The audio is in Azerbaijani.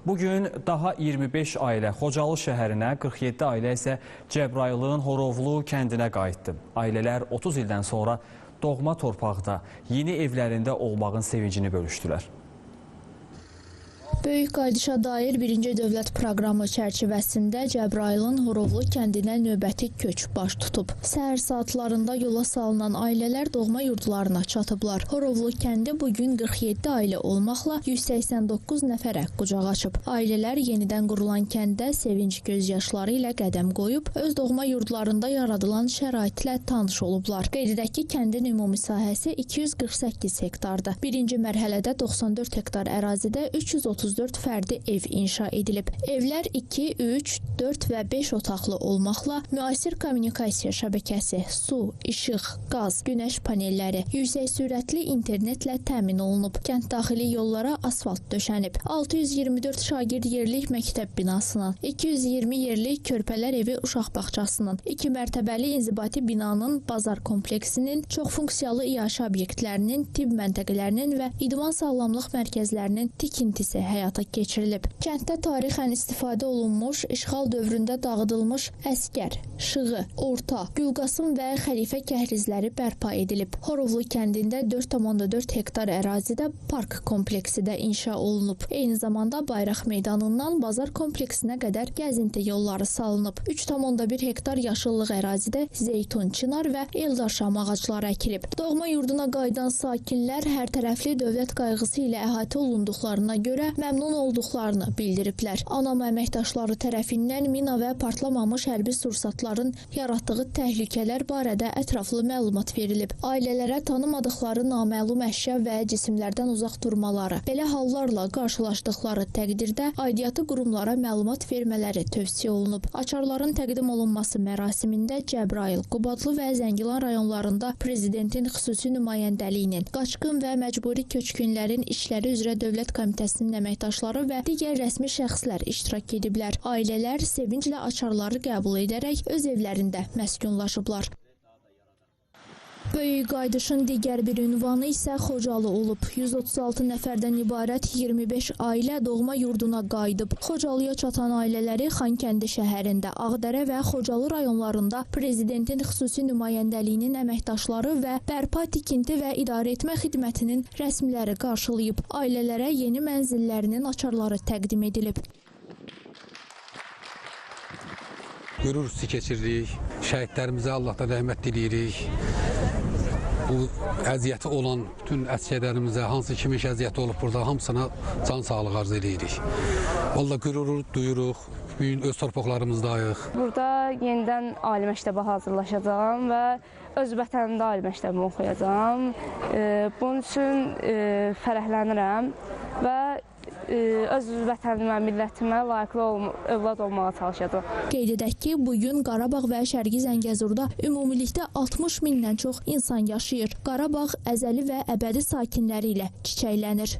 Bugün daha 25 ailə Xocalı şəhərinə, 47 ailə isə Cəbrayılın Horovlu kəndinə qayıtdı. Ailələr 30 ildən sonra doğma torpaqda, yeni evlərində olmağın sevincini bölüşdülər. Böyük qayıdışa dair birinci dövlət proqramı çərçivəsində Cəbrayılın Horovlu kəndinə növbəti köç baş tutub. Səhər saatlarında yola salınan ailələr doğma yurdlarına çatıblar. Horovlu kəndi bugün 47 ailə olmaqla 189 nəfərə qucaq açıb. Ailələr yenidən qurulan kəndə sevinç gözyaşları ilə qədəm qoyub, öz doğma yurdlarında yaradılan şəraitlə tanış olublar. Qeyd edək ki, kəndin ümumi sahəsi 248 hektardır. Birinci mərhələdə 94 hektar ərazidə 334 fərdi ev inşa edilib. Evlər 2, 3, 4 və 5 otaqlı olmaqla müasir kommunikasiya şəbəkəsi, su, işıq, qaz, günəş panelləri, yüksək sürətli internetlə təmin olunub. Kənd daxili yollara asfalt döşənib. 624 şagird yerlik məktəb binasının, 220 yerlik körpələr evi uşaq bağçasının, 2 mərtəbəli inzibati binanın, bazar kompleksinin, çoxfunksiyalı iaşə obyektlərinin, tibb məntəqələrinin və idman sağlamlıq mərkəzlərinin tikintisi həyata keçirilib. Kənddə tarixən istifadə olunmuş, işğal dövründə dağıdılmış əskər, şığı, orta, Gülqasım və xəlifə kəhrizləri bərpa edilib. Horovlu kəndində 4,4 hektar ərazidə park kompleksi də inşa olunub. Eyni zamanda Bayraq meydanından bazar kompleksinə qədər gəzinti yolları salınıb. 3,1 hektar yaşıllıq ərazidə zeytun, çınar və eldaşam ağacları əkilib. Doğma yurduna qayıdan sakinlər hər tərəfli dövlət qayğısı ilə əhatə olunduqlarına görə məmnun olduqlarını bildiriblər. Anam əməkdaşları tərəfindən mina və partlamamış hərbi sursatların yaratdığı təhlükələr barədə ətraflı məlumat verilib. Ailələrə tanımadıqları naməlum əşya və cisimlərdən uzaq durmaları, belə hallarla qarşılaşdıqları təqdirdə aidiyyatı qurumlara məlumat vermələri tövsiyə olunub. Açarların təqdim olunması mərasimində Cəbrayıl, Qubadlı və Zəngilan rayonlarında Prezidentin xüsusi nümayəndəliyinin, qaçqın və məcburi köçkünlərin işləri üzrə Dövlət Komitəsinin əməkdaşları və digər rəsmi şəxslər iştirak ediblər. Ailələr sevinclə açarları qəbul edərək öz evlərində məskunlaşıblar. Böyük qayıdışın digər bir ünvanı isə Xocalı olub. 136 nəfərdən ibarət 25 ailə doğma yurduna qayıdıb. Xocalıya çatan ailələri Xankəndi şəhərində, Ağdərə və Xocalı rayonlarında Prezidentin xüsusi nümayəndəliyinin əməkdaşları və bərpa, tikinti və idarə etmə xidmətinin rəsmiləri qarşılayıb. Ailələrə yeni mənzillərinin açarları təqdim edilib. Qürur hissi keçiririk, şəhidlərimizə Allahdan rəhmət diləyirik. Bu əziyyəti olan bütün əsgərlərimizə, hansı kimi əziyyəti olub burada, hamısına can sağlığı arz edirik. Vallahi qürur duyuruq, bugün öz torpaqlarımızdayıq. Burada yenidən ali məktəbə hazırlaşacağam və öz vətənimdə ali məktəbimi oxuyacağam. Bunun üçün fərəhlənirəm və öz vətənimə, millətimə layiqli övlad olmağa çalışacağam. Qeyd edək ki, bugün Qarabağ və Şərqi Zəngəzurda ümumilikdə 60 mindən çox insan yaşayır. Qarabağ əzəli və əbədi sakinləri ilə çiçəklənir.